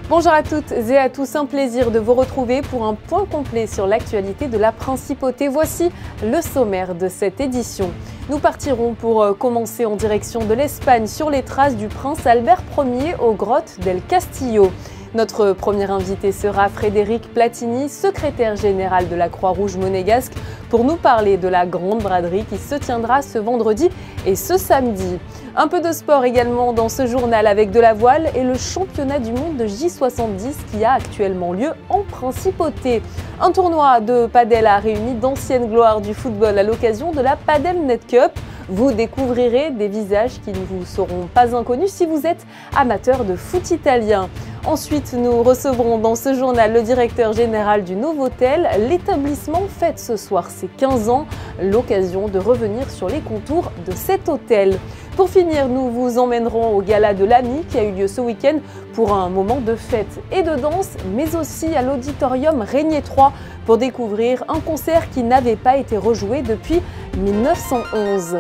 Bonjour à toutes et à tous, un plaisir de vous retrouver pour un point complet sur l'actualité de la Principauté. Voici le sommaire de cette édition. Nous partirons pour commencer en direction de l'Espagne sur les traces du prince Albert Ier aux grottes del Castillo. Notre premier invité sera Frédéric Platini, secrétaire général de la Croix-Rouge monégasque, pour nous parler de la grande braderie qui se tiendra ce vendredi et ce samedi. Un peu de sport également dans ce journal avec de la voile et le championnat du monde de J70 qui a actuellement lieu en Principauté. Un tournoi de padel a réuni d'anciennes gloires du football à l'occasion de la Padel Net Cup. Vous découvrirez des visages qui ne vous seront pas inconnus si vous êtes amateur de foot italien. Ensuite, nous recevrons dans ce journal le directeur général du Novotel. L'établissement fête ce soir ses 15 ans, l'occasion de revenir sur les contours de cet hôtel. Pour finir, nous vous emmènerons au Gala de l'Ami qui a eu lieu ce week-end pour un moment de fête et de danse, mais aussi à l'auditorium Régnier 3 pour découvrir un concert qui n'avait pas été rejoué depuis 1911.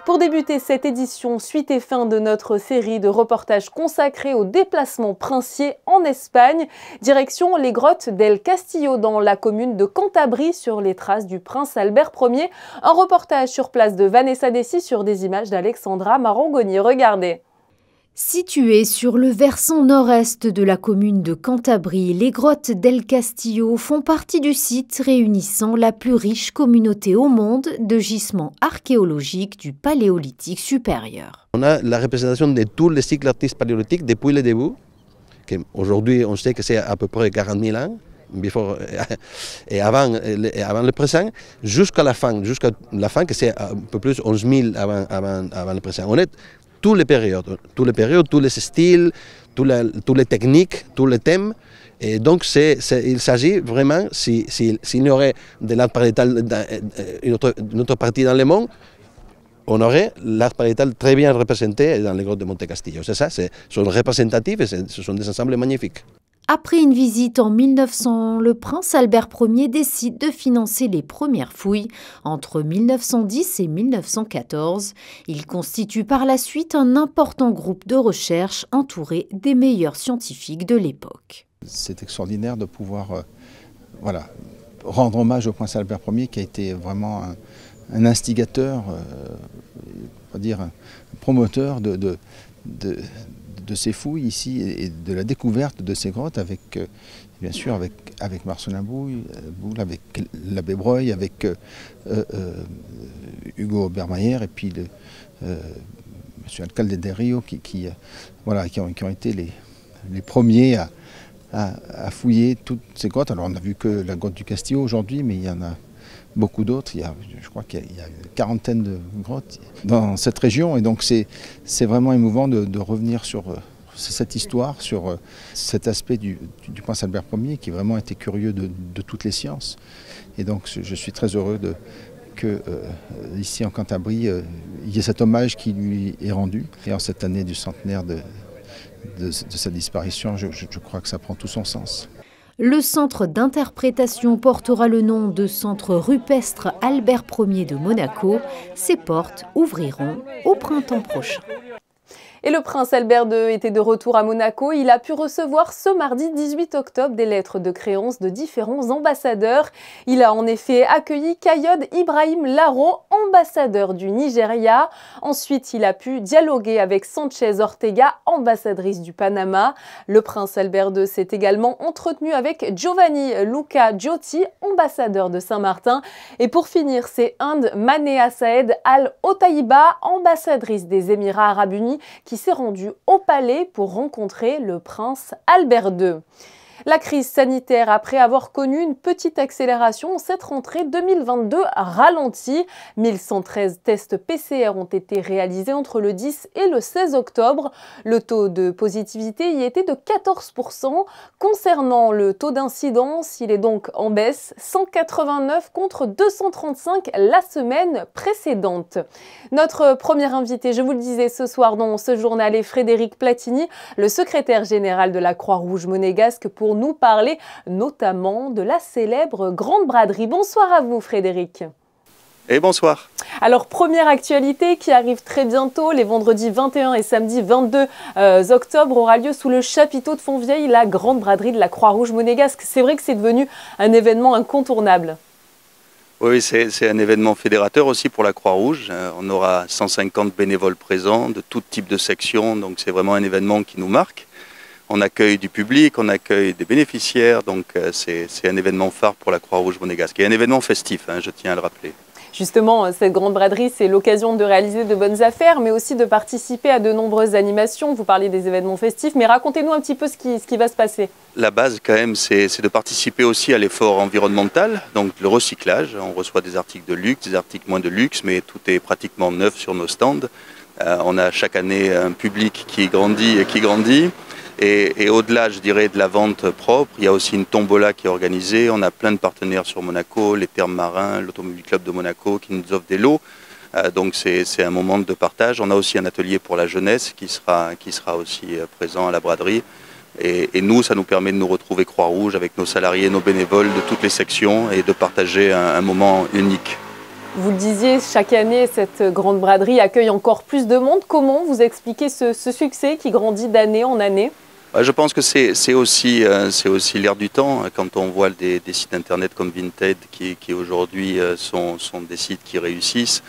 Pour débuter cette édition, suite et fin de notre série de reportages consacrés aux déplacements princiers en Espagne, direction les grottes del Castillo dans la commune de Cantabrie sur les traces du prince Albert Ier. Un reportage sur place de Vanessa Dessy sur des images d'Alexandra Marangoni. Regardez. Situées sur le versant nord-est de la commune de Cantabrie, les grottes del Castillo font partie du site réunissant la plus riche communauté au monde de gisements archéologiques du Paléolithique supérieur. On a la représentation de tous les cycles artistiques paléolithiques depuis le début, aujourd'hui on sait que c'est à peu près 40 000 ans, et avant le présent, jusqu'à la fin que c'est un peu plus 11 000 avant le présent. On est toutes les périodes, tous les styles, toutes les techniques, tous les thèmes. Et donc, il s'agit vraiment, s'il y aurait de l'art pariétal, une autre partie dans le monde, on aurait l'art pariétal très bien représenté dans les grottes de Monte Castillo. C'est ça, sont représentatifs et ce sont des ensembles magnifiques. Après une visite en 1900, le prince Albert Ier décide de financer les premières fouilles entre 1910 et 1914. Il constitue par la suite un important groupe de recherche entouré des meilleurs scientifiques de l'époque. C'est extraordinaire de pouvoir rendre hommage au prince Albert Ier qui a été vraiment un instigateur, on va dire un promoteur de ces fouilles ici et de la découverte de ces grottes avec, bien sûr, avec Marcelin Boulle, avec l'abbé Breuil, avec Hugo Obermayer et puis monsieur Alcalde del Rio qui ont été les premiers à fouiller toutes ces grottes. Alors on n'a vu que la grotte du Castillo aujourd'hui, mais il y en a beaucoup d'autres. Je crois qu'il y a une quarantaine de grottes dans cette région. Et donc c'est vraiment émouvant de revenir sur cette histoire, sur cet aspect du prince Albert Ier qui vraiment était curieux de toutes les sciences. Et donc je suis très heureux que ici en Cantabrie, il y ait cet hommage qui lui est rendu. Et en cette année du centenaire de sa disparition, je crois que ça prend tout son sens. Le centre d'interprétation portera le nom de Centre rupestre Albert Ier de Monaco. Ses portes ouvriront au printemps prochain. Et le prince Albert II était de retour à Monaco. Il a pu recevoir ce mardi 18 octobre des lettres de créance de différents ambassadeurs. Il a en effet accueilli Kayode Ibrahim Laro, ambassadeur du Nigeria. Ensuite, il a pu dialoguer avec Sanchez Ortega, ambassadrice du Panama. Le prince Albert II s'est également entretenu avec Giovanni Luca Giotti, ambassadeur de Saint-Martin. Et pour finir, c'est Inde Manea Saed Al Otaiba, ambassadrice des Émirats Arabes Unis, qui s'est rendu au palais pour rencontrer le prince Albert II. La crise sanitaire, après avoir connu une petite accélération, cette rentrée 2022 ralentit. 1113 tests PCR ont été réalisés entre le 10 et le 16 octobre. Le taux de positivité y était de 14%. Concernant le taux d'incidence, il est donc en baisse, 189 contre 235 la semaine précédente. Notre premier invité, je vous le disais ce soir dans ce journal, est Frédéric Platini, le secrétaire général de la Croix-Rouge monégasque, pour nous parler notamment de la célèbre Grande Braderie. Bonsoir à vous Frédéric. Et bonsoir. Alors, première actualité qui arrive très bientôt, les vendredis 21 et samedi 22 octobre aura lieu sous le chapiteau de Fontvieille, la grande braderie de la Croix-Rouge monégasque. C'est vrai que c'est devenu un événement incontournable. Oui, c'est un événement fédérateur aussi pour la Croix-Rouge. On aura 150 bénévoles présents de tout type de section, donc c'est vraiment un événement qui nous marque. On accueille du public, on accueille des bénéficiaires, donc c'est un événement phare pour la Croix-Rouge monégasque. Et un événement festif, je tiens à le rappeler. Justement, cette grande braderie, c'est l'occasion de réaliser de bonnes affaires, mais aussi de participer à de nombreuses animations. Vous parlez des événements festifs, mais racontez-nous un petit peu ce qui va se passer. La base, quand même, c'est de participer aussi à l'effort environnemental, donc le recyclage. On reçoit des articles de luxe, des articles moins de luxe, mais tout est pratiquement neuf sur nos stands. On a chaque année un public qui grandit et qui grandit. Et au-delà, je dirais, de la vente propre, il y a aussi une tombola qui est organisée. On a plein de partenaires sur Monaco, les Thermes Marins, l'Automobile Club de Monaco qui nous offre des lots. Donc c'est un moment de partage. On a aussi un atelier pour la jeunesse qui sera aussi présent à la braderie. Et nous, ça nous permet de nous retrouver Croix-Rouge avec nos salariés, nos bénévoles de toutes les sections et de partager un moment unique. Vous le disiez, chaque année, cette grande braderie accueille encore plus de monde. Comment vous expliquez ce succès qui grandit d'année en année ? Je pense que c'est aussi l'air du temps. Quand on voit des sites internet comme Vinted qui aujourd'hui sont des sites qui réussissent,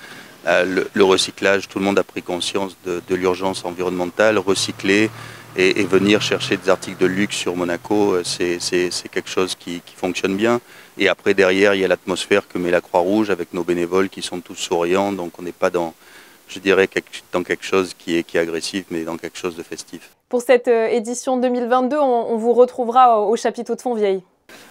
le recyclage, tout le monde a pris conscience de l'urgence environnementale, recycler et venir chercher des articles de luxe sur Monaco, c'est quelque chose qui fonctionne bien. Et après, derrière, il y a l'atmosphère que met la Croix-Rouge avec nos bénévoles qui sont tous souriants, donc on n'est pas dans, je dirais, dans quelque chose qui est agressif, mais dans quelque chose de festif. Pour cette édition 2022, on vous retrouvera au chapiteau de Fontvieille.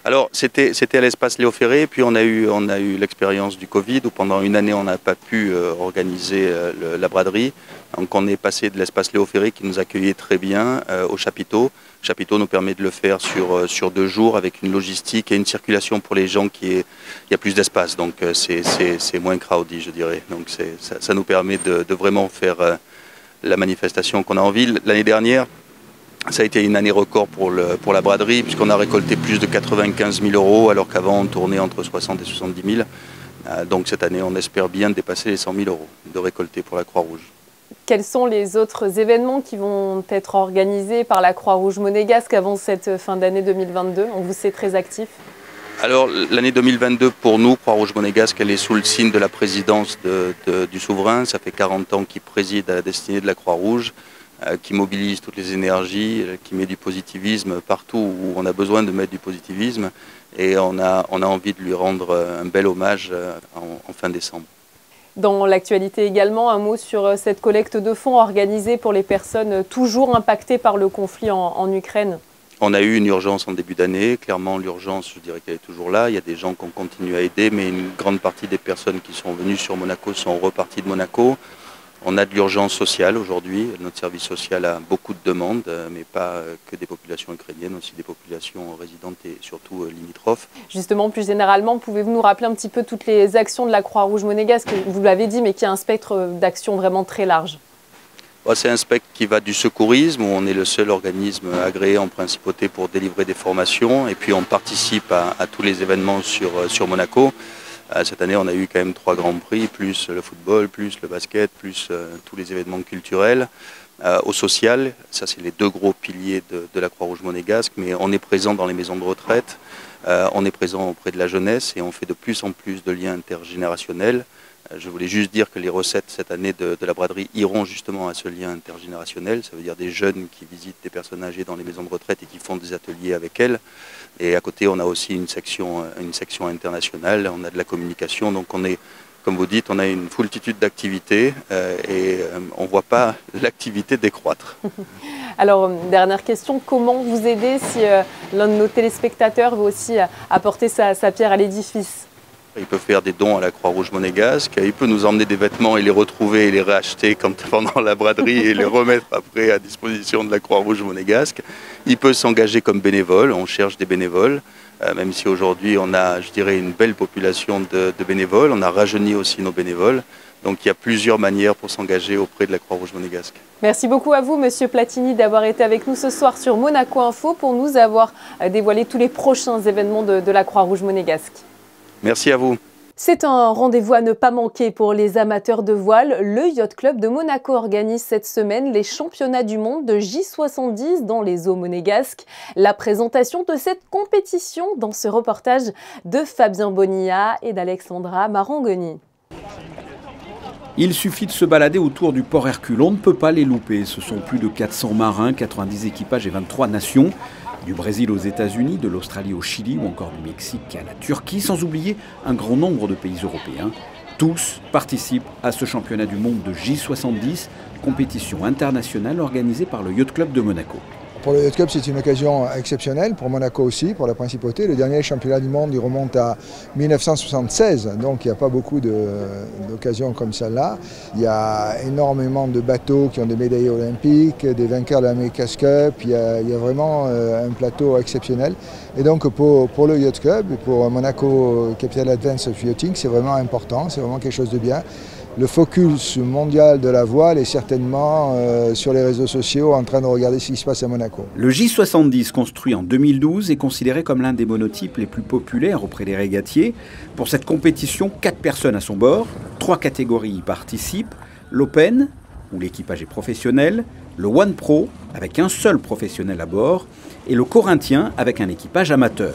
Alors, c'était à l'espace Léo Ferré, puis on a eu l'expérience du Covid, où pendant une année, on n'a pas pu organiser la braderie. Donc, on est passé de l'espace Léo Ferré, qui nous accueillait très bien, au chapiteau. Le chapiteau nous permet de le faire sur 2 jours, avec une logistique et une circulation pour les gens il y a plus d'espace. Donc, c'est moins crowded, je dirais. Donc, ça nous permet de vraiment faire la manifestation qu'on a envie. L'année dernière, ça a été une année record pour la braderie, puisqu'on a récolté plus de 95 000 €, alors qu'avant on tournait entre 60 et 70 000. Donc cette année, on espère bien dépasser les 100 000 € de récoltés pour la Croix-Rouge. Quels sont les autres événements qui vont être organisés par la Croix-Rouge monégasque avant cette fin d'année 2022? On vous sait très actif. Alors l'année 2022 pour nous, Croix-Rouge monégasque, elle est sous le signe de la présidence du souverain. Ça fait 40 ans qu'il préside à la destinée de la Croix-Rouge, qui mobilise toutes les énergies, qui met du positivisme partout où on a besoin de mettre du positivisme. Et on a envie de lui rendre un bel hommage en fin décembre. Dans l'actualité également, un mot sur cette collecte de fonds organisée pour les personnes toujours impactées par le conflit en Ukraine. On a eu une urgence en début d'année. Clairement, l'urgence, je dirais qu'elle est toujours là. Il y a des gens qu'on continue à aider, mais une grande partie des personnes qui sont venues sur Monaco sont reparties de Monaco. On a de l'urgence sociale aujourd'hui. Notre service social a beaucoup de demandes, mais pas que des populations ukrainiennes, aussi des populations résidentes et surtout limitrophes. Justement, plus généralement, pouvez-vous nous rappeler un petit peu toutes les actions de la Croix-Rouge monégasque? Vous l'avez dit, mais qui a un spectre d'actions vraiment très large. C'est un spectre qui va du secourisme, où on est le seul organisme agréé en principauté pour délivrer des formations, et puis on participe à tous les événements sur Monaco. Cette année, on a eu quand même 3 grands prix, plus le football, plus le basket, plus tous les événements culturels. Au social, ça c'est les 2 gros piliers de la Croix-Rouge monégasque, mais on est présent dans les maisons de retraite, on est présent auprès de la jeunesse et on fait de plus en plus de liens intergénérationnels. Je voulais juste dire que les recettes cette année de la braderie iront justement à ce lien intergénérationnel. Ça veut dire des jeunes qui visitent des personnes âgées dans les maisons de retraite et qui font des ateliers avec elles. Et à côté, on a aussi une section internationale, on a de la communication. Donc on est, comme vous dites, on a une foultitude d'activités et on ne voit pas l'activité décroître. Alors, dernière question, comment vous aider si l'un de nos téléspectateurs veut aussi apporter sa pierre à l'édifice? Il peut faire des dons à la Croix-Rouge monégasque, il peut nous emmener des vêtements et les retrouver et les réacheter pendant la braderie et les remettre après à disposition de la Croix-Rouge monégasque. Il peut s'engager comme bénévole, on cherche des bénévoles, même si aujourd'hui on a, je dirais, une belle population de bénévoles, on a rajeuni aussi nos bénévoles. Donc il y a plusieurs manières pour s'engager auprès de la Croix-Rouge monégasque. Merci beaucoup à vous, Monsieur Platini, d'avoir été avec nous ce soir sur Monaco Info pour nous avoir dévoilé tous les prochains événements de la Croix-Rouge monégasque. Merci à vous. C'est un rendez-vous à ne pas manquer pour les amateurs de voile. Le Yacht Club de Monaco organise cette semaine les championnats du monde de J70 dans les eaux monégasques. La présentation de cette compétition dans ce reportage de Fabien Bonilla et d'Alexandra Marangoni. Il suffit de se balader autour du port Hercule, on ne peut pas les louper. Ce sont plus de 400 marins, 90 équipages et 23 nations. Du Brésil aux États-Unis, de l'Australie au Chili ou encore du Mexique à la Turquie, sans oublier un grand nombre de pays européens. Tous participent à ce championnat du monde de J70, compétition internationale organisée par le Yacht Club de Monaco. Pour le Yacht Club, c'est une occasion exceptionnelle, pour Monaco aussi, pour la principauté. Le dernier championnat du monde, il remonte à 1976, donc il n'y a pas beaucoup d'occasions comme celle-là. Il y a énormément de bateaux qui ont des médailles olympiques, des vainqueurs de l'America's Cup, il y a vraiment un plateau exceptionnel. Et donc pour le Yacht Club, et pour Monaco Capital Advance of Yachting, c'est vraiment important, c'est vraiment quelque chose de bien. Le focus mondial de la voile est certainement sur les réseaux sociaux en train de regarder ce qui se passe à Monaco. Le J70, construit en 2012, est considéré comme l'un des monotypes les plus populaires auprès des régatiers. Pour cette compétition, 4 personnes à son bord, 3 catégories y participent. L'Open, où l'équipage est professionnel, le One Pro, avec un seul professionnel à bord, et le Corinthien, avec un équipage amateur.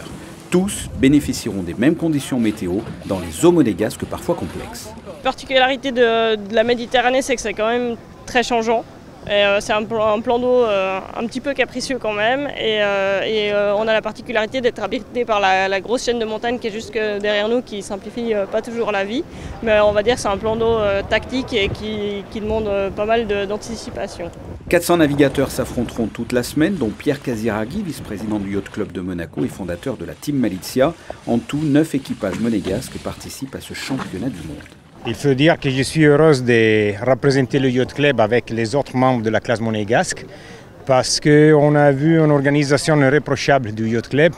Tous bénéficieront des mêmes conditions météo dans les eaux monégasques parfois complexes. La particularité de la Méditerranée, c'est que c'est quand même très changeant. C'est un plan d'eau un petit peu capricieux quand même. Et on a la particularité d'être habité par la grosse chaîne de montagne qui est juste derrière nous, qui simplifie pas toujours la vie. Mais on va dire que c'est un plan d'eau tactique et qui demande pas mal d'anticipation. 400 navigateurs s'affronteront toute la semaine, dont Pierre Casiraghi, vice-président du Yacht Club de Monaco et fondateur de la Team Malizia. En tout, 9 équipages monégasques participent à ce championnat du monde. Il faut dire que je suis heureuse de représenter le Yacht Club avec les autres membres de la classe monégasque parce qu'on a vu une organisation irréprochable du Yacht Club.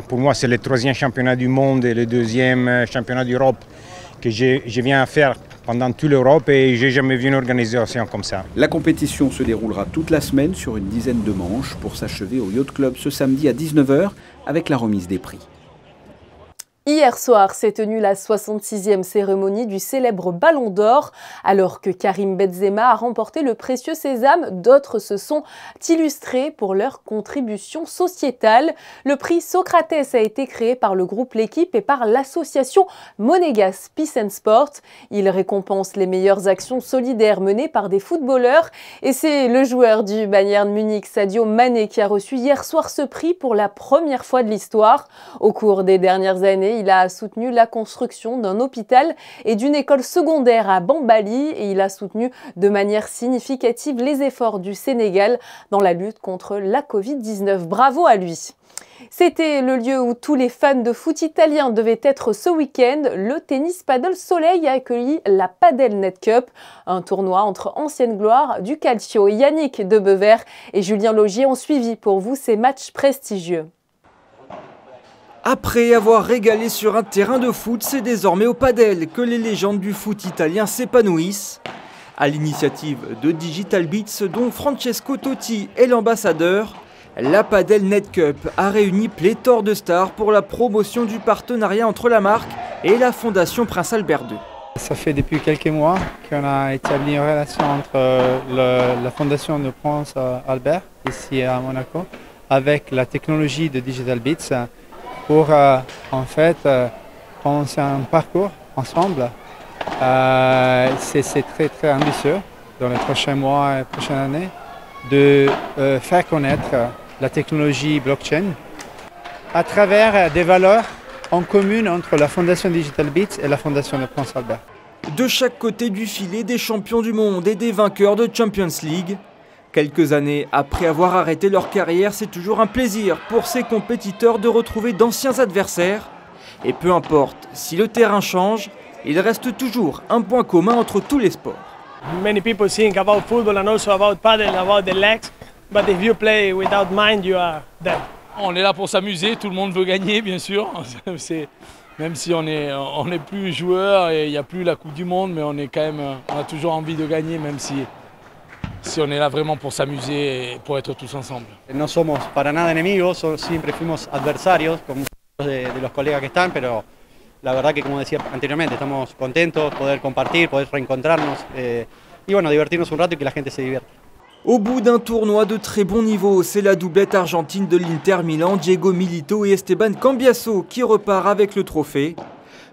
Pour moi, c'est le 3e championnat du monde et le 2e championnat d'Europe que je viens faire pendant toute l'Europe et je n'ai jamais vu une organisation comme ça. La compétition se déroulera toute la semaine sur une dizaine de manches pour s'achever au Yacht Club ce samedi à 19 h avec la remise des prix. Hier soir s'est tenue la 66e cérémonie du célèbre Ballon d'Or. Alors que Karim Benzema a remporté le précieux sésame, d'autres se sont illustrés pour leur contribution sociétale. Le prix Socrates a été créé par le groupe L'Équipe et par l'association Monégasque Peace and Sport. Il récompense les meilleures actions solidaires menées par des footballeurs. Et c'est le joueur du Bayern Munich, Sadio Mané, qui a reçu hier soir ce prix pour la première fois de l'histoire. Au cours des dernières années, il a soutenu la construction d'un hôpital et d'une école secondaire à Bambali et il a soutenu de manière significative les efforts du Sénégal dans la lutte contre la Covid-19. Bravo à lui! C'était le lieu où tous les fans de foot italien devaient être ce week-end. Le tennis Padel Soleil a accueilli la Padel Net Cup, un tournoi entre anciennes gloires du calcio. Yannick Debever et Julien Laugier ont suivi pour vous ces matchs prestigieux. Après avoir régalé sur un terrain de foot, c'est désormais au padel que les légendes du foot italien s'épanouissent. À l'initiative de Digital Beats, dont Francesco Totti est l'ambassadeur, la Padel Net Cup a réuni pléthore de stars pour la promotion du partenariat entre la marque et la Fondation Prince Albert II. Ça fait depuis quelques mois qu'on a établi une relation entre la Fondation de Prince Albert, ici à Monaco, avec la technologie de Digital Beats, pour en fait commencer un parcours ensemble. C'est très ambitieux dans les prochains mois et prochaines années de faire connaître la technologie blockchain à travers des valeurs en commun entre la Fondation Digital Beats et la Fondation de Prince Albert. De chaque côté du filet, des champions du monde et des vainqueurs de Champions League. Quelques années après avoir arrêté leur carrière, c'est toujours un plaisir pour ces compétiteurs de retrouver d'anciens adversaires. Et peu importe si le terrain change, il reste toujours un point commun entre tous les sports. Many people think about football and also about paddle, about the legs, but if you play without mind, you are dead. On est là pour s'amuser, tout le monde veut gagner bien sûr. Même si on est plus joueur et il n'y a plus la Coupe du Monde, mais on a toujours envie de gagner, même si on est là vraiment pour s'amuser et pour être tous ensemble. No somos para nada enemigos, siempre fuimos adversarios con muchos de los colegas que están, pero la verdad que, como decía anteriormente, estamos contentos de poder compartir, poder reencontrarnos y bueno, divertirnos un rato y que la gente se divierta. Au bout d'un tournoi de très bon niveau, c'est la doublette argentine de l'Inter Milan, Diego Milito et Esteban Cambiasso qui repart avec le trophée.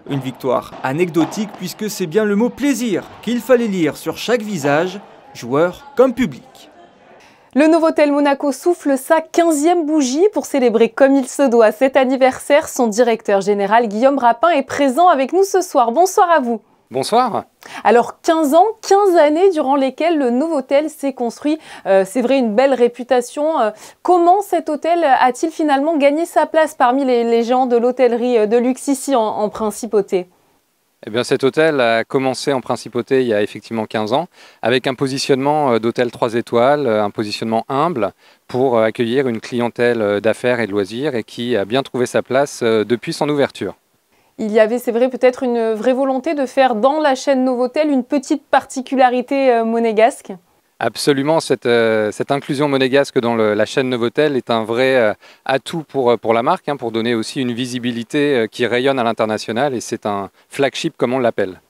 Une victoire anecdotique puisque c'est bien le mot plaisir qu'il fallait lire sur chaque visage, joueur comme public. Le Novotel Monaco souffle sa 15e bougie pour célébrer comme il se doit cet anniversaire. Son directeur général Guillaume Rapin est présent avec nous ce soir. Bonsoir à vous. Bonsoir. Alors 15 ans, 15 années durant lesquelles le Novotel s'est construit, c'est vrai, une belle réputation. Comment cet hôtel a-t-il finalement gagné sa place parmi les géants de l'hôtellerie de luxe ici en Principauté ? Eh bien, cet hôtel a commencé en Principauté il y a effectivement 15 ans avec un positionnement d'hôtel 3 étoiles, un positionnement humble pour accueillir une clientèle d'affaires et de loisirs et qui a bien trouvé sa place depuis son ouverture. Il y avait, c'est vrai, peut-être une vraie volonté de faire dans la chaîne Novotel une petite particularité monégasque. Absolument, cette inclusion monégasque dans la chaîne Novotel est un vrai atout pour la marque, pour donner aussi une visibilité qui rayonne à l'international et c'est un flagship comme on l'appelle.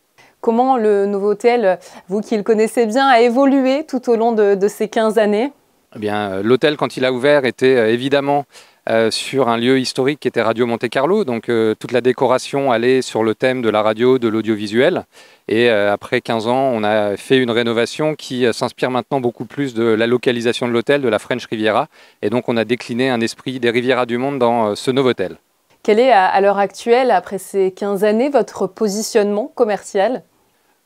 Comment le Novotel, vous qui le connaissez bien, a évolué tout au long de ces 15 années ? Eh bien, l'hôtel, quand il a ouvert, était évidemment sur un lieu historique qui était Radio Monte Carlo, donc toute la décoration allait sur le thème de la radio, de l'audiovisuel. Et après 15 ans, on a fait une rénovation qui s'inspire maintenant beaucoup plus de la localisation de l'hôtel, de la French Riviera. Et donc on a décliné un esprit des Rivieras du monde dans ce Novotel. Quel est à l'heure actuelle, après ces 15 années, votre positionnement commercial ?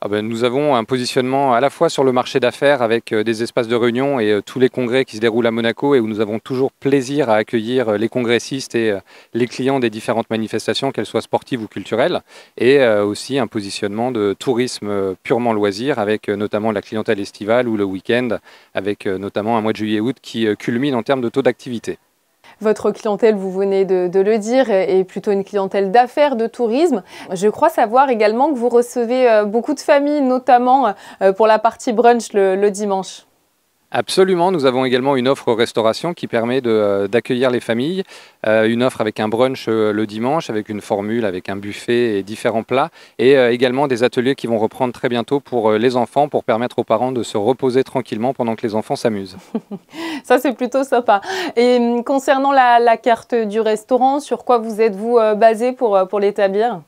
Nous avons un positionnement à la fois sur le marché d'affaires avec des espaces de réunion et tous les congrès qui se déroulent à Monaco et où nous avons toujours plaisir à accueillir les congressistes et les clients des différentes manifestations, qu'elles soient sportives ou culturelles, et aussi un positionnement de tourisme purement loisir avec notamment la clientèle estivale ou le week-end, avec notamment un mois de juillet-août qui culmine en termes de taux d'activité. Votre clientèle, vous venez de le dire, est plutôt une clientèle d'affaires, de tourisme. Je crois savoir également que vous recevez beaucoup de familles, notamment pour la partie brunch le dimanche. Absolument, nous avons également une offre restauration qui permet d'accueillir les familles, une offre avec un brunch le dimanche, avec une formule, avec un buffet et différents plats, et également des ateliers qui vont reprendre très bientôt pour les enfants, pour permettre aux parents de se reposer tranquillement pendant que les enfants s'amusent. Ça, c'est plutôt sympa. Et concernant la carte du restaurant, sur quoi vous êtes-vous basé pour l'établir ?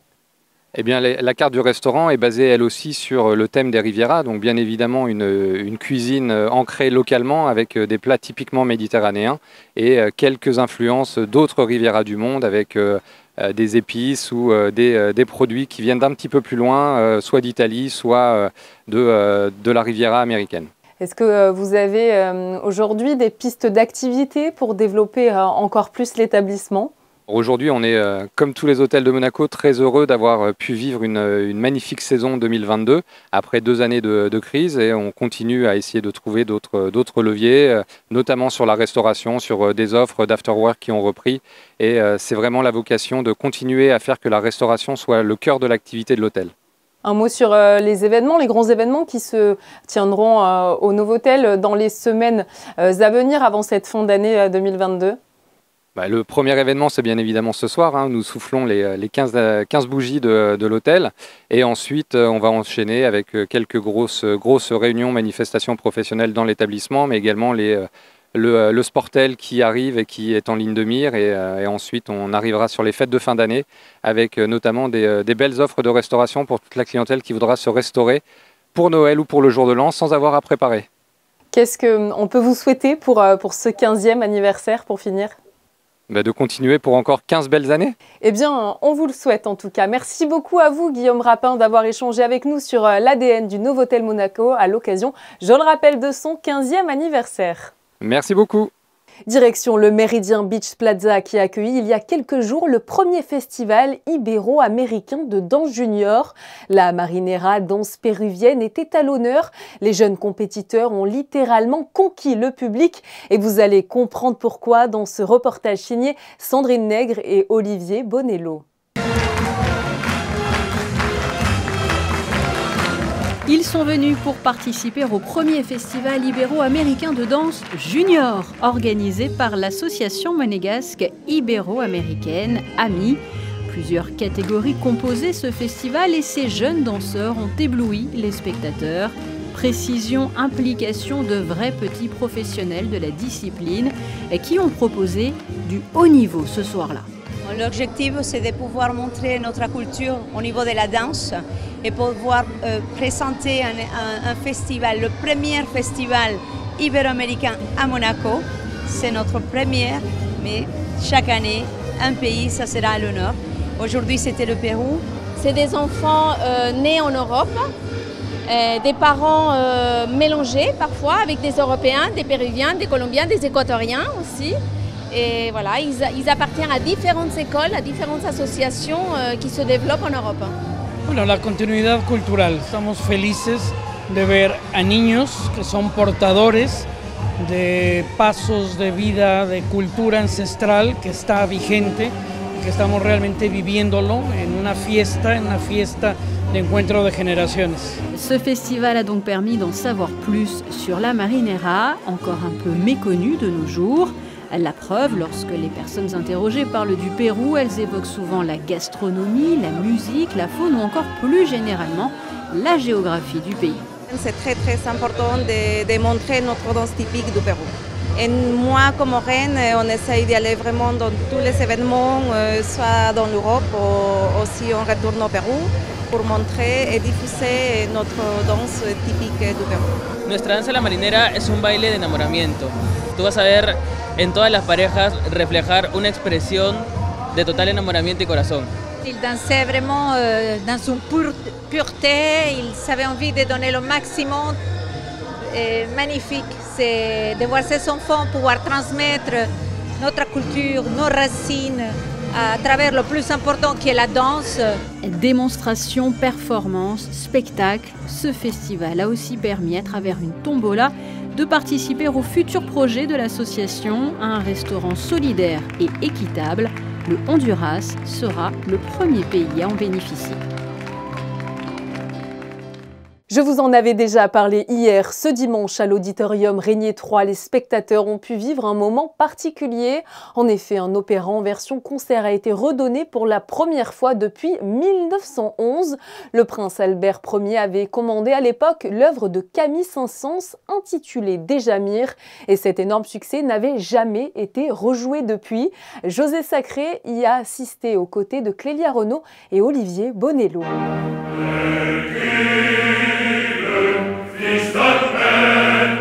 Eh bien, la carte du restaurant est basée elle aussi sur le thème des Rivieras, donc bien évidemment une cuisine ancrée localement avec des plats typiquement méditerranéens et quelques influences d'autres Rivieras du monde avec des épices ou des produits qui viennent d'un petit peu plus loin, soit d'Italie, soit de la Riviera américaine. Est-ce que vous avez aujourd'hui des pistes d'activité pour développer encore plus l'établissement ? Aujourd'hui, on est, comme tous les hôtels de Monaco, très heureux d'avoir pu vivre une magnifique saison 2022 après 2 années de crise et on continue à essayer de trouver d'autres leviers, notamment sur la restauration, sur des offres d'afterwork qui ont repris. Et c'est vraiment la vocation de continuer à faire que la restauration soit le cœur de l'activité de l'hôtel. Un mot sur les événements, les grands événements qui se tiendront au Novotel dans les semaines à venir avant cette fin d'année 2022. Le premier événement, c'est bien évidemment ce soir. Nous soufflons les 15 bougies de l'hôtel. Et ensuite, on va enchaîner avec quelques grosses réunions, manifestations professionnelles dans l'établissement, mais également le Sportel qui arrive et qui est en ligne de mire. Et ensuite, on arrivera sur les fêtes de fin d'année avec notamment des belles offres de restauration pour toute la clientèle qui voudra se restaurer pour Noël ou pour le jour de l'an sans avoir à préparer. Qu'est-ce qu'on peut vous souhaiter pour ce 15e anniversaire pour finir ? De continuer pour encore 15 belles années. Eh bien, on vous le souhaite en tout cas. Merci beaucoup à vous, Guillaume Rapin, d'avoir échangé avec nous sur l'ADN du Novotel Monaco à l'occasion, je le rappelle, de son 15e anniversaire. Merci beaucoup. Direction le Méridien Beach Plaza qui a accueilli il y a quelques jours le premier festival ibéro-américain de danse junior. La Marinera, danse péruvienne, était à l'honneur. Les jeunes compétiteurs ont littéralement conquis le public et vous allez comprendre pourquoi dans ce reportage signé Sandrine Nègre et Olivier Bonello. Ils sont venus pour participer au premier festival ibéro-américain de danse junior, organisé par l'association monégasque ibéro-américaine AMI. Plusieurs catégories composaient ce festival et ces jeunes danseurs ont ébloui les spectateurs. Précision, implication de vrais petits professionnels de la discipline qui ont proposé du haut niveau ce soir-là. L'objectif, c'est de pouvoir montrer notre culture au niveau de la danse et pouvoir présenter un festival, le premier festival ibéro-américain à Monaco. C'est notre première, mais chaque année, un pays, ça sera à l'honneur. Aujourd'hui, c'était le Pérou. C'est des enfants nés en Europe, des parents mélangés parfois avec des Européens, des Péruviens, des Colombiens, des Équatoriens aussi. Et voilà, ils appartiennent à différentes écoles, à différentes associations qui se développent en Europe. Bueno, la continuidad cultural. Estamos felices de ver a niños que son portadores de pasos de vida, de cultura ancestral que está vigente, que estamos realmente viviéndolo en una fiesta de encuentro de generaciones. Ce festival a donc permis d'en savoir plus sur la marinera, encore un peu méconnue de nos jours. La preuve, lorsque les personnes interrogées parlent du Pérou, elles évoquent souvent la gastronomie, la musique, la faune ou encore plus généralement la géographie du pays. C'est très important de montrer notre danse typique du Pérou. Et moi, comme reine, on essaye d'y aller vraiment dans tous les événements, soit dans l'Europe ou aussi on retourne au Pérou pour montrer et diffuser notre danse typique du Pérou. Nuestra danza la marinera es un baile de enamoramiento. Tú vas a ver en todas las parejas reflejar una expresión de total enamoramiento y corazón. Il dansait vraiment dans une pureté, il avait envie de donner le maximum. Et magnifique, c'est de voir ces enfants pouvoir transmettre notre culture, nos racines à travers le plus important qui est la danse. Démonstration, performance, spectacle, ce festival a aussi permis à travers une tombola de participer au futur projet de l'association, un restaurant solidaire et équitable. Le Honduras sera le premier pays à en bénéficier. Je vous en avais déjà parlé hier. Ce dimanche, à l'auditorium Régnier 3, les spectateurs ont pu vivre un moment particulier. En effet, un opéra en version concert a été redonné pour la première fois depuis 1911. Le prince Albert Ier avait commandé à l'époque l'œuvre de Camille Saint-Saëns intitulée Déjamir. Et cet énorme succès n'avait jamais été rejoué depuis. José Sacré y a assisté aux côtés de Clélia Renaud et Olivier Bonello.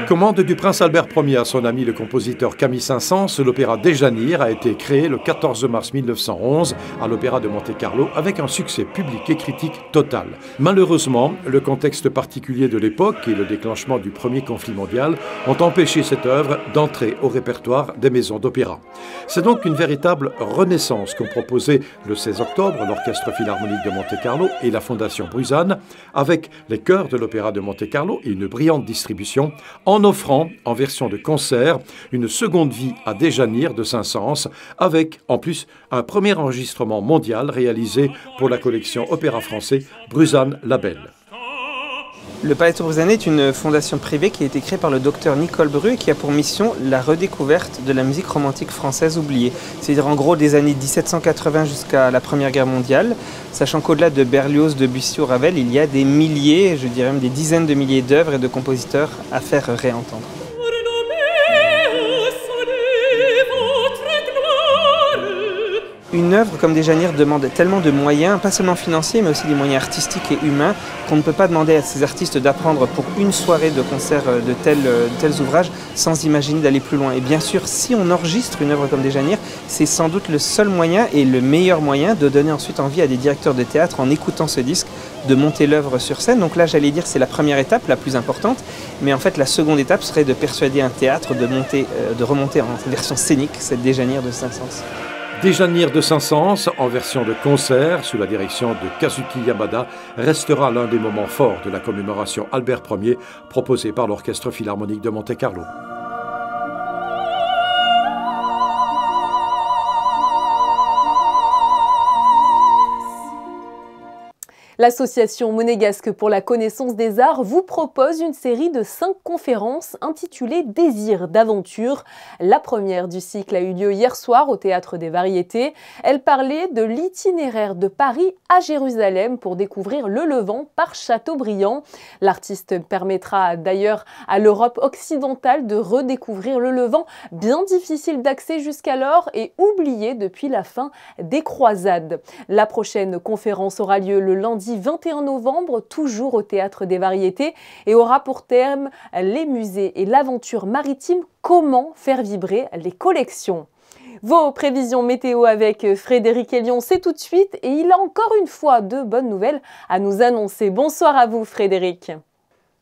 Commande du prince Albert Ier à son ami le compositeur Camille Saint-Saëns, l'opéra Déjamir a été créé le 14 mars 1911 à l'Opéra de Monte-Carlo avec un succès public et critique total. Malheureusement, le contexte particulier de l'époque et le déclenchement du premier conflit mondial ont empêché cette œuvre d'entrer au répertoire des maisons d'opéra. C'est donc une véritable renaissance qu'ont proposé le 16 octobre l'Orchestre Philharmonique de Monte-Carlo et la Fondation Bruzane avec les chœurs de l'Opéra de Monte-Carlo et une brillante distribution en offrant, en version de concert, une seconde vie à Déjamir de Saint-Saëns, avec, en plus, un premier enregistrement mondial réalisé pour la collection Opéra français Bruzane Label. Le Palazzo Bruzane est une fondation privée qui a été créée par le docteur Nicole Bru et qui a pour mission la redécouverte de la musique romantique française oubliée. C'est-à-dire en gros des années 1780 jusqu'à la Première Guerre mondiale, sachant qu'au-delà de Berlioz, Debussy ou Ravel, il y a des milliers, je dirais même des dizaines de milliers d'œuvres et de compositeurs à faire réentendre. Une œuvre comme Déjamir demande tellement de moyens, pas seulement financiers, mais aussi des moyens artistiques et humains, qu'on ne peut pas demander à ces artistes d'apprendre pour une soirée de concert de tels ouvrages sans imaginer d'aller plus loin. Et bien sûr, si on enregistre une œuvre comme Déjamir, c'est sans doute le seul moyen et le meilleur moyen de donner ensuite envie à des directeurs de théâtre, en écoutant ce disque, de monter l'œuvre sur scène. Donc là, j'allais dire, c'est la première étape, la plus importante, mais en fait, la seconde étape serait de persuader un théâtre de remonter en version scénique cette Déjamir de Saint-Saëns. Déjamir de Saint-Saëns, en version de concert, sous la direction de Kazuki Yamada, restera l'un des moments forts de la commémoration Albert Ier proposée par l'Orchestre Philharmonique de Monte-Carlo. L'association monégasque pour la connaissance des arts vous propose une série de 5 conférences intitulées Désir d'aventure. La première du cycle a eu lieu hier soir au Théâtre des Variétés. Elle parlait de l'itinéraire de Paris à Jérusalem pour découvrir le Levant par Chateaubriand. L'artiste permettra d'ailleurs à l'Europe occidentale de redécouvrir le Levant, bien difficile d'accès jusqu'alors et oublié depuis la fin des croisades. La prochaine conférence aura lieu le lundi 21 novembre, toujours au Théâtre des Variétés, et aura pour thème les musées et l'aventure maritime, comment faire vibrer les collections. Vos prévisions météo avec Frédéric Hélion, c'est tout de suite, et il a encore une fois de bonnes nouvelles à nous annoncer. Bonsoir à vous Frédéric.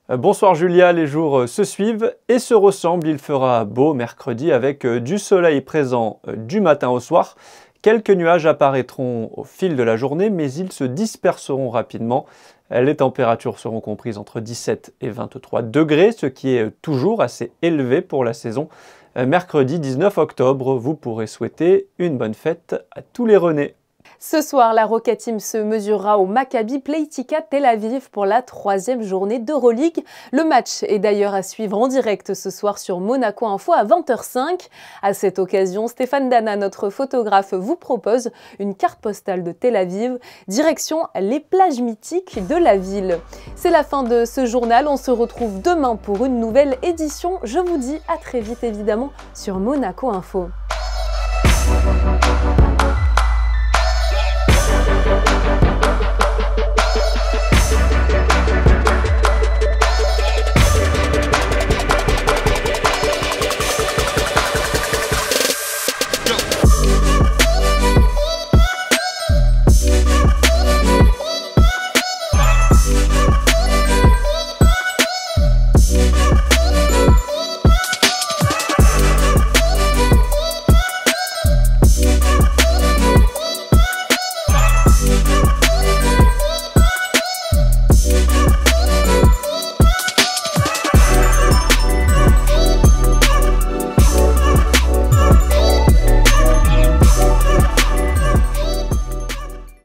Bonsoir Julia, les jours se suivent et se ressemblent. Il fera beau mercredi avec du soleil présent du matin au soir. Quelques nuages apparaîtront au fil de la journée, mais ils se disperseront rapidement. Les températures seront comprises entre 17 et 23 degrés, ce qui est toujours assez élevé pour la saison. Mercredi 19 octobre, vous pourrez souhaiter une bonne fête à tous les Rennais. Ce soir, la Roca Team se mesurera au Maccabi Pleitika Tel Aviv pour la 3e journée d'Euroleague. Le match est d'ailleurs à suivre en direct ce soir sur Monaco Info à 20h05. À cette occasion, Stéphane Dana, notre photographe, vous propose une carte postale de Tel Aviv, direction les plages mythiques de la ville. C'est la fin de ce journal, on se retrouve demain pour une nouvelle édition. Je vous dis à très vite évidemment sur Monaco Info.